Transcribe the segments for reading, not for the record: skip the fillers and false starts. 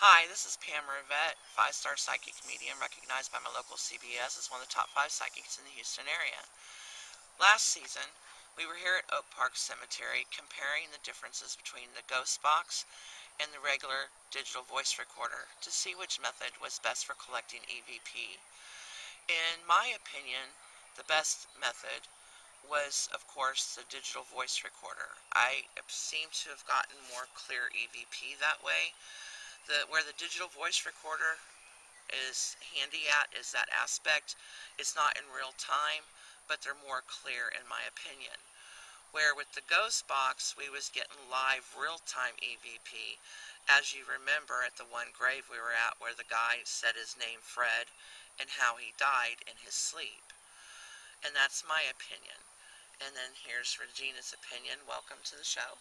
Hi, this is Pamela Rivette, 5-star psychic medium recognized by my local CBS as one of the top 5 psychics in the Houston area. Last season, we were here at Oak Park Cemetery comparing the differences between the ghost box and the regular digital voice recorder to see which method was best for collecting E.V.P. In my opinion, the best method was, of course, the digital voice recorder. I seem to have gotten more clear E.V.P. that way. Where the digital voice recorder is handy at is that aspect. It's not in real time, but they're more clear in my opinion. Where with the ghost box, we was getting live real-time EVP. As you remember at the one grave we were at where the guy said his name Fred and how he died in his sleep. And that's my opinion. And then here's Regina's opinion. Welcome to the show.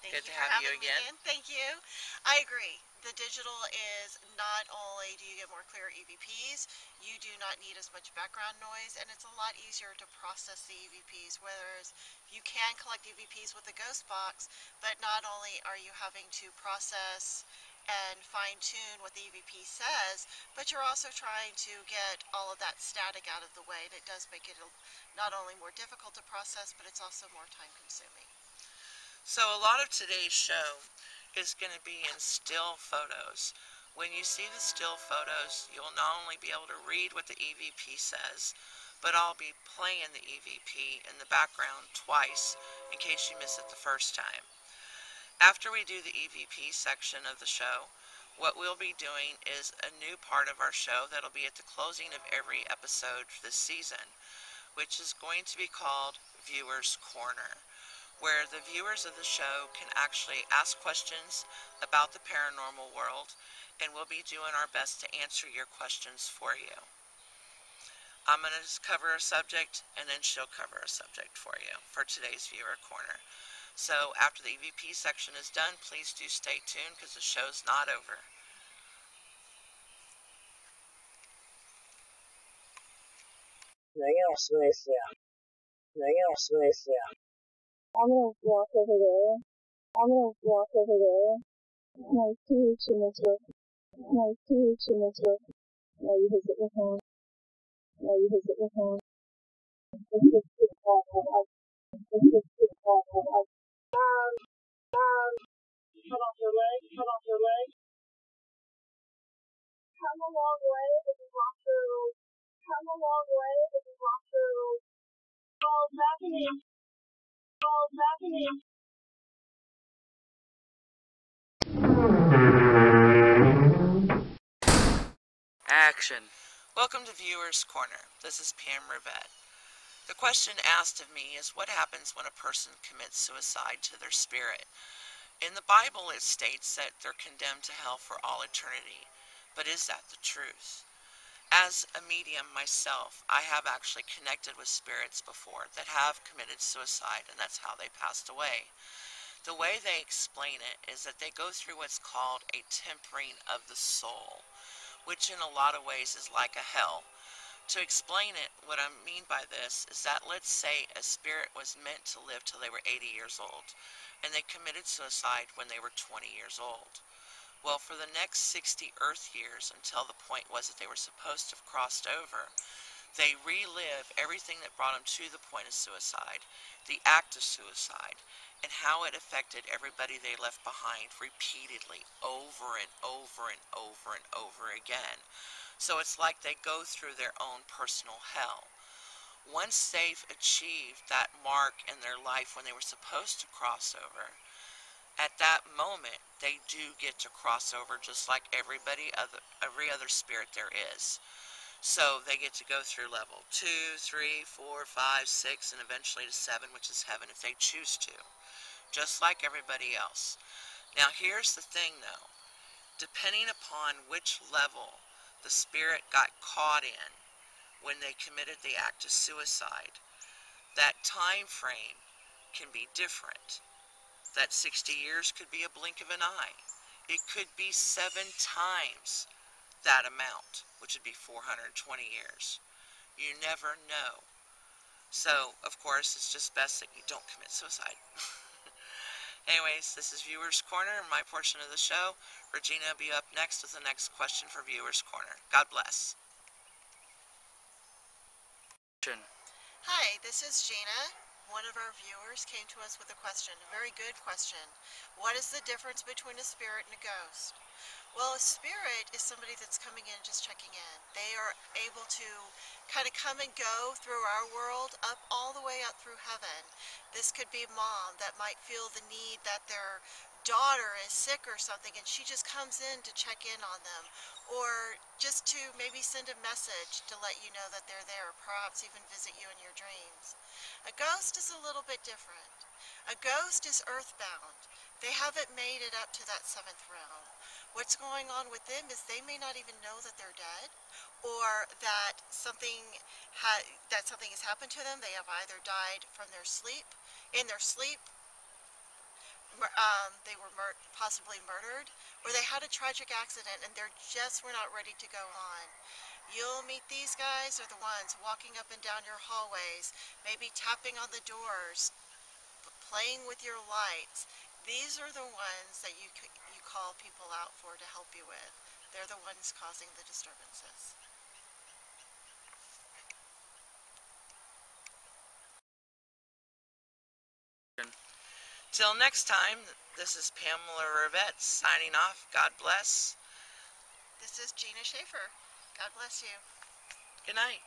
Good to have you again. Thank you. I agree. The digital is not only do you get more clear EVPs, you do not need as much background noise, and it's a lot easier to process the EVPs, whereas you can collect EVPs with the ghost box, but not only are you having to process and fine-tune what the EVP says, but you're also trying to get all of that static out of the way, and it does make it not only more difficult to process, but it's also more time-consuming. So a lot of today's show is going to be in still photos. When you see the still photos, you'll not only be able to read what the EVP says, but I'll be playing the EVP in the background twice in case you miss it the first time. After we do the EVP section of the show, what we'll be doing is a new part of our show that'll be at the closing of every episode this season, which is going to be called Viewer's Corner, where the viewers of the show can actually ask questions about the paranormal world, and we'll be doing our best to answer your questions for you. I'm going to just cover a subject, and then she'll cover a subject for you for today's Viewer Corner. So after the EVP section is done, please do stay tuned because the show's not over. I'm gonna walk over there. Nice to meet you, Miss Rick. Nice to meet you, Miss Rick. Now you visit with him. Let's just get off. Cut off your leg. Come a long way if you walk through. Call Bethany. Action. Welcome to Viewer's Corner. This is Pam Rivette. The question asked of me is what happens when a person commits suicide to their spirit? In the Bible it states that they're condemned to hell for all eternity, but is that the truth? As a medium myself, I have actually connected with spirits before that have committed suicide, and that's how they passed away. The way they explain it is that they go through what's called a tempering of the soul, which in a lot of ways is like a hell. To explain it, what I mean by this is that let's say a spirit was meant to live till they were 80 years old, and they committed suicide when they were 20 years old. Well, for the next 60 Earth years, until the point was that they were supposed to have crossed over, they relive everything that brought them to the point of suicide, the act of suicide, and how it affected everybody they left behind repeatedly, over and over and over and over again. So it's like they go through their own personal hell. Once they've achieved that mark in their life when they were supposed to cross over, at that moment they do get to cross over just like every other spirit there is. So they get to go through level 2, 3, 4, 5, 6, and eventually to 7, which is heaven if they choose to, just like everybody else. Now here's the thing though, depending upon which level the spirit got caught in when they committed the act of suicide, that time frame can be different. That 60 years could be a blink of an eye. It could be 7 times that amount, which would be 420 years. You never know. So, of course, it's just best that you don't commit suicide. Anyways, this is Viewers Corner, my portion of the show. Regina will be up next with the next question for Viewers Corner. God bless. Hi, this is Gina. One of our viewers came to us with a question, a very good question. What is the difference between a spirit and a ghost? Well, a spirit is somebody that's coming in, just checking in. They are able to kind of come and go through our world, up all the way up through heaven. This could be mom that might feel the need that their daughter is sick or something, and she just comes in to check in on them, or just to maybe send a message to let you know that they're there, perhaps even visit you in your dreams. A ghost is a little bit different. A ghost is earthbound. They haven't made it up to that seventh realm. What's going on with them is they may not even know that they're dead, or that something has happened to them. They have either died from their sleep, in their sleep, they were possibly murdered, or they had a tragic accident and were not ready to go on. You'll meet these guys are the ones walking up and down your hallways, maybe tapping on the doors, playing with your lights. These are the ones that you call people out for to help you with. They're the ones causing the disturbances. Till next time, this is Pamela Rivette signing off. God bless. This is Regina Shaefer. God bless you. Good night.